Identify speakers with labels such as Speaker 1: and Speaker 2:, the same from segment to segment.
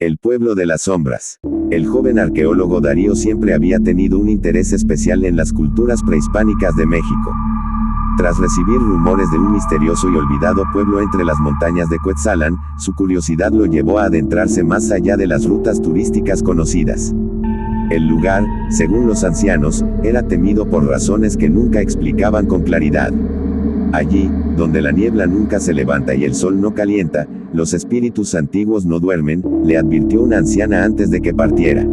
Speaker 1: El pueblo de las sombras. El joven arqueólogo Darío siempre había tenido un interés especial en las culturas prehispánicas de México. Tras recibir rumores de un misterioso y olvidado pueblo entre las montañas de Cuetzalan, su curiosidad lo llevó a adentrarse más allá de las rutas turísticas conocidas. El lugar, según los ancianos, era temido por razones que nunca explicaban con claridad. Allí, donde la niebla nunca se levanta y el sol no calienta, los espíritus antiguos no duermen, le advirtió una anciana antes de que partiera.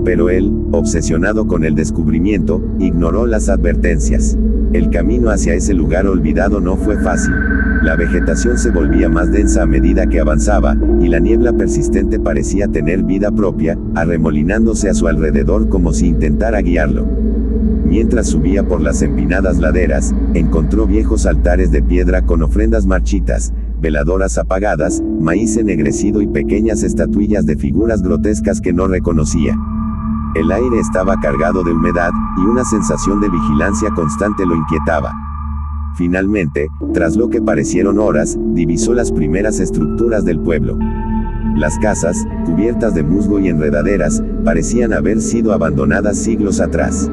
Speaker 1: Pero él, obsesionado con el descubrimiento, ignoró las advertencias. El camino hacia ese lugar olvidado no fue fácil. La vegetación se volvía más densa a medida que avanzaba, y la niebla persistente parecía tener vida propia, arremolinándose a su alrededor como si intentara guiarlo. Mientras subía por las empinadas laderas, encontró viejos altares de piedra con ofrendas marchitas, veladoras apagadas, maíz ennegrecido y pequeñas estatuillas de figuras grotescas que no reconocía. El aire estaba cargado de humedad, y una sensación de vigilancia constante lo inquietaba. Finalmente, tras lo que parecieron horas, divisó las primeras estructuras del pueblo. Las casas, cubiertas de musgo y enredaderas, parecían haber sido abandonadas siglos atrás.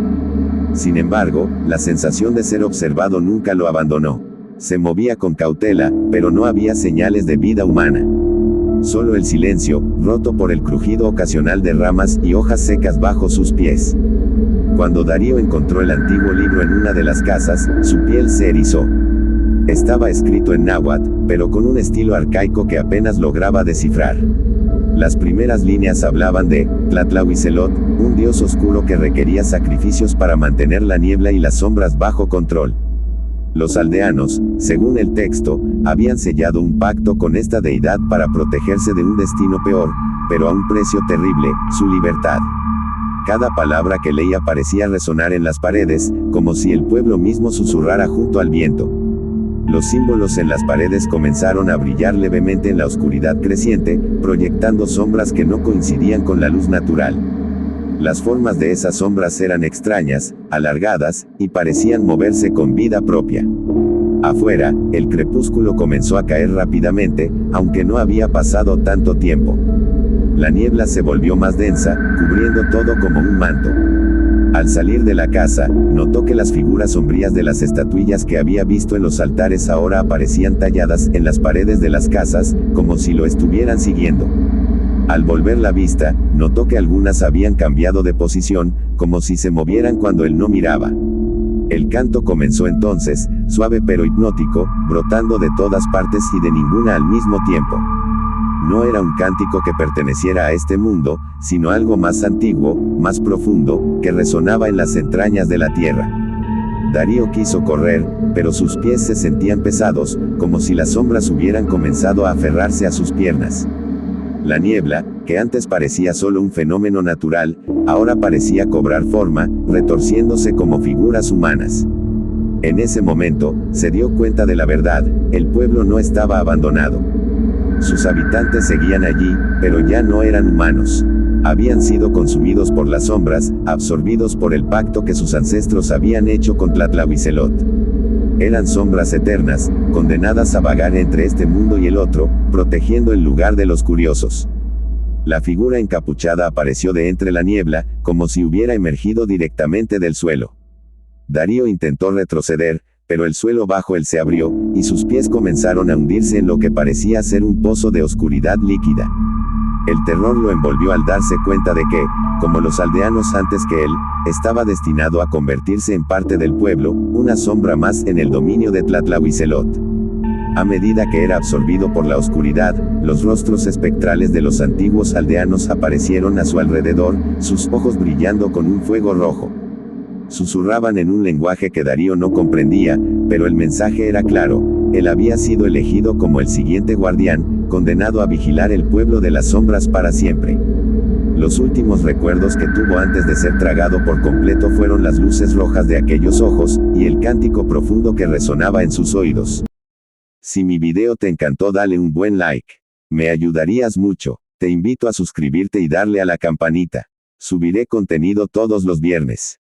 Speaker 1: Sin embargo, la sensación de ser observado nunca lo abandonó. Se movía con cautela, pero no había señales de vida humana. Solo el silencio, roto por el crujido ocasional de ramas y hojas secas bajo sus pies. Cuando Darío encontró el antiguo libro en una de las casas, su piel se erizó. Estaba escrito en náhuatl, pero con un estilo arcaico que apenas lograba descifrar. Las primeras líneas hablaban de Tlatlahuicelot, un dios oscuro que requería sacrificios para mantener la niebla y las sombras bajo control. Los aldeanos, según el texto, habían sellado un pacto con esta deidad para protegerse de un destino peor, pero a un precio terrible, su libertad. Cada palabra que leía parecía resonar en las paredes, como si el pueblo mismo susurrara junto al viento. Los símbolos en las paredes comenzaron a brillar levemente en la oscuridad creciente, proyectando sombras que no coincidían con la luz natural. Las formas de esas sombras eran extrañas, alargadas, y parecían moverse con vida propia. Afuera, el crepúsculo comenzó a caer rápidamente, aunque no había pasado tanto tiempo. La niebla se volvió más densa, cubriendo todo como un manto. Al salir de la casa, notó que las figuras sombrías de las estatuillas que había visto en los altares ahora aparecían talladas en las paredes de las casas, como si lo estuvieran siguiendo. Al volver la vista, notó que algunas habían cambiado de posición, como si se movieran cuando él no miraba. El canto comenzó entonces, suave pero hipnótico, brotando de todas partes y de ninguna al mismo tiempo. No era un cántico que perteneciera a este mundo, sino algo más antiguo, más profundo, que resonaba en las entrañas de la tierra. Darío quiso correr, pero sus pies se sentían pesados, como si las sombras hubieran comenzado a aferrarse a sus piernas. La niebla, que antes parecía solo un fenómeno natural, ahora parecía cobrar forma, retorciéndose como figuras humanas. En ese momento, se dio cuenta de la verdad: el pueblo no estaba abandonado. Sus habitantes seguían allí, pero ya no eran humanos. Habían sido consumidos por las sombras, absorbidos por el pacto que sus ancestros habían hecho con Tlatlahuicelot. Eran sombras eternas, condenadas a vagar entre este mundo y el otro, protegiendo el lugar de los curiosos. La figura encapuchada apareció de entre la niebla, como si hubiera emergido directamente del suelo. Darío intentó retroceder, pero el suelo bajo él se abrió, y sus pies comenzaron a hundirse en lo que parecía ser un pozo de oscuridad líquida. El terror lo envolvió al darse cuenta de que, como los aldeanos antes que él, estaba destinado a convertirse en parte del pueblo, una sombra más en el dominio de Tlatlahuicelot. A medida que era absorbido por la oscuridad, los rostros espectrales de los antiguos aldeanos aparecieron a su alrededor, sus ojos brillando con un fuego rojo. Susurraban en un lenguaje que Darío no comprendía, pero el mensaje era claro: él había sido elegido como el siguiente guardián, condenado a vigilar el pueblo de las sombras para siempre. Los últimos recuerdos que tuvo antes de ser tragado por completo fueron las luces rojas de aquellos ojos, y el cántico profundo que resonaba en sus oídos. Si mi video te encantó, dale un buen like. Me ayudarías mucho. Te invito a suscribirte y darle a la campanita. Subiré contenido todos los viernes.